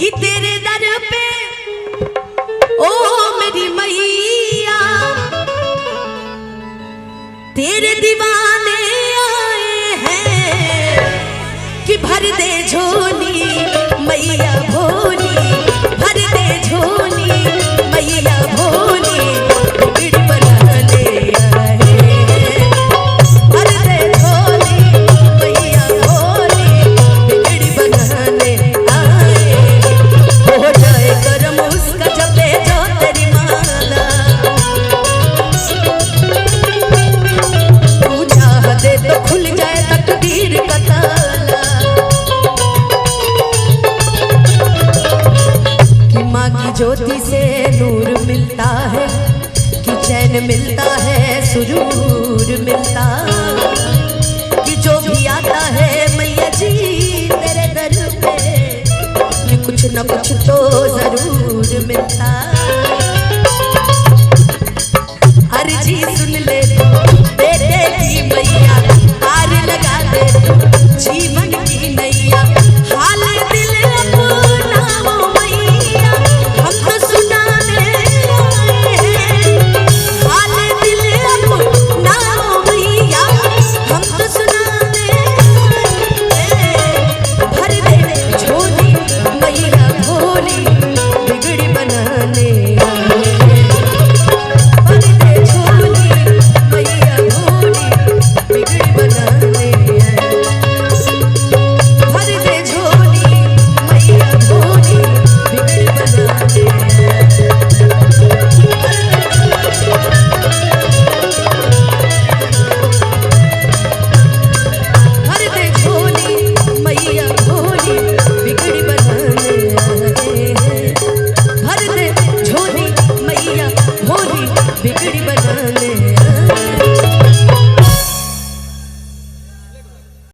कि तेरे दर पे ओ मेरी मैया तेरे दीवाने आए हैं कि भर दे झोली मैया भोली, भर दे झोली मैया भोली, बिगड़ बनाने आए हैं। भर दे झोली मैया भोली, बिगड़ बनाने आए हैं। हो जाए कर्म उसका जपे जो तेरी माला, तू चाह दे तो खुल जाए तकदीर का ताला। कि माँ की ज्योति से नूर मिलता है, कि चैन मिलता है, सुरूर मिलता, कि जो भी आता है मैया जी तेरे दर पे, कि कुछ न कुछ तो जरूर मिलता। अर्जी सुन ले बेटे की मैया, पार लगा दे जीवन की नैया। हाल दिल अपना वो मैया हम तो सुनाने आए हैं। हाल दिल अपना वो मैया हम तो सुनाने आए हैं। भर दे झोली मैया भोली, बिगड़ी बनाने आए हैं। भर दे झोली मैया भोली, बिगड़ी बनाने आए हैं। भर दे झोली मैया भोली, बिगड़ी बनाने आए हैं। भर दे झोली मैया भोली, बिगड़ी बनाने आए हैं। भर दे झोली मैया भोली, बिगड़ी बनाने